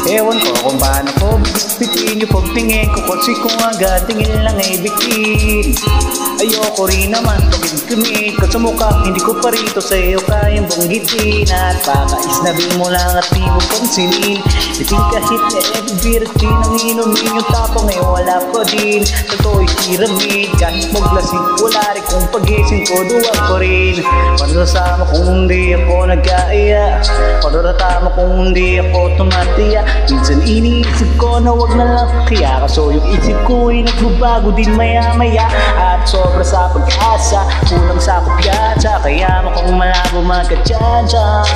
Ewan ko kung paano ko bitin yung pagtingin ko, kasi kung agad tingin lang ay bitin. Ayoko rin naman pagkimik ka sa mukha, hindi ko pa rito sa'yo kayang banggitin. At kakaisnabing mo lang at di mo pansinin, bitin kahit na every ng inumin yung tapang ay wala pa din. Totoo'y piramid, kahit maglasing wala rin kung pagising ko duwag ko rin. Panasama kung hindi ako nag-aaya, panaratama kung hindi ako tumatiya. Minsan iniisip ko na wag na lang kaya, kaso yung isip ko ay nagbabago din maya-maya. At sobra sa pag-asa, kulang sa kumpiyansa, kaya mukhang malabo magkatsansya.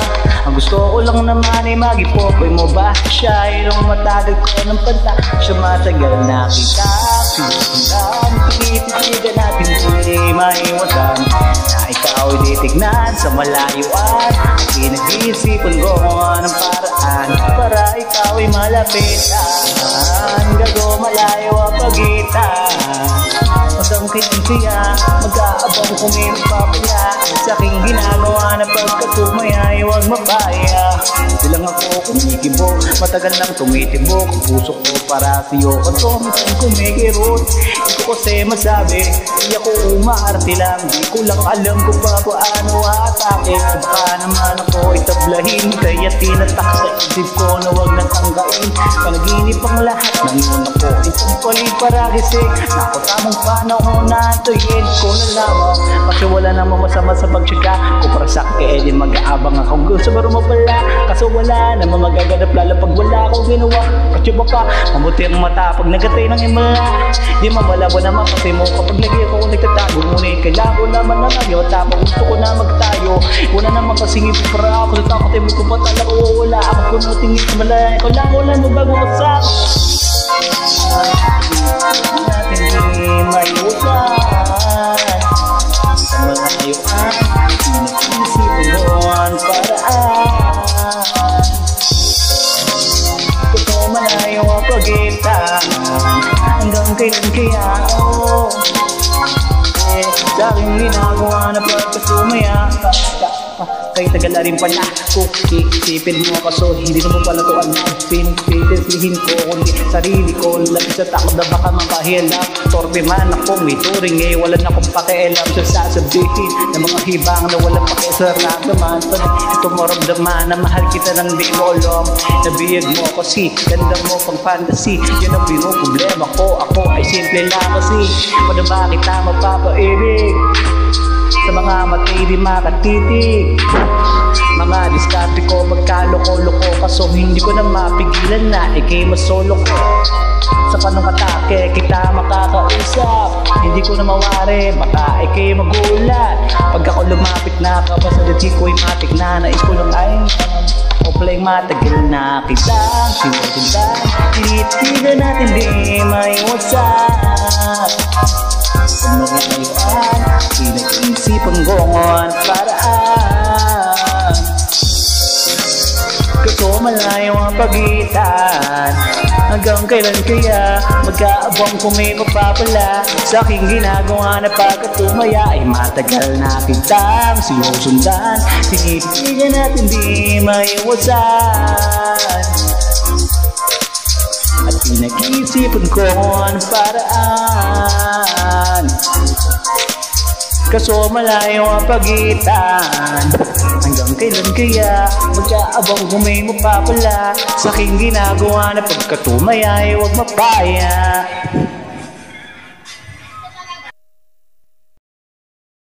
Ang gusto ko lang naman ay magipopoy mo ba siya, ilong matagal ko ng panta siya, matagal na kita sinusundan. Tinititigan natin hindi maiwasan na ikaw ay titignan sa malayuan. Pinag-iisipan ko kung anong paraan para ikaw ay malapitan. Gago malayo ang pagitan, hanggang kinsiya mag-aabang kung may magpapaya sa aking ginagawa na pagkatumaya ay huwag mapaya. Bilang ako kumikibo, matagal lang tumitibok ang puso ko para sa'yo, kanto minsan kumikirot. Ito kasi masabi, hindi ako umaarte lang, di ko lang alam kung paano atake. Baka naman ako itablahin, kaya tinatak sa isip ko na huwag nang tanggain. Panaginip ang lahat ng yun ako, isang paliparagisig na ako tamang panahon na antayin ko na lamang. Kasi wala namang masama sa pagtsyaga ko para sa akin, di mag-aabang akong gusto ba rumapala. Kaso wala naman magaganap lalo pag wala akong ginawa. Kasi baka mabuti ang mata pag nagatay ng imala, di mawala ba naman kasi mo kapag lagi ako nagtatago. Ngunit kailangan ko naman na ngayon, tapos gusto ko na magtayo. Wala naman kasing ipapara ako sa takot ay mo kung patala ko, wala ako kunuting imala. Wala mo bago masak natin di maiwasan sa mga layuan. Pinag-isipan mo ang paraan, gusto malayo ang pagitan, hanggang kailan kaya sa aking ginagawa na pagkasumaya. Kahit tagal na rin pala kung isipin mo, kaso hindi naman pala ito ang pinipilihin ko, kundi sarili ko lang sa takot na baka mapahila. Torpe man ako, may turing wala na akong pakialam sa sasabihin ng mga hibang na walang pakisaramdaman. Ito maramdaman na mahal kita ng di mo alam. Nabiyag mo kasi ganda mo pang fantasy, yun ang problema ko. Ako ay simple lang kasi paano ba kita mapapaibig sa mga matay di makatitig. Mga diskarte ko magkaloko-loko, kaso hindi ko na mapigilan na ikay masolo ko. Sa panong-atake kita makakausap, hindi ko na mawari, baka ikay magulat. Pag ako lumapit na kabasa dati ko'y matik na, nais ko lang ay o playing matagal na kitang sinusundan. Tinitigan natin di maiwasan sa mga layuan, pinag-isipan ko ang paraan. Kaso malayo ang pagitan, hanggang kailan kaya mag-aabang kung may magpapala sa aking ginagawa na pagkatumaya ay matagal na kitang sinusundan. Tinitigan natin di maiwasan at pinag-isipan ko ang paraan. Kaso malayo ang pagitan, hanggang kailan kaya mag-aabang kung may mapapala sa aking ginagawa na pagkatumaya ay huwag mapaya.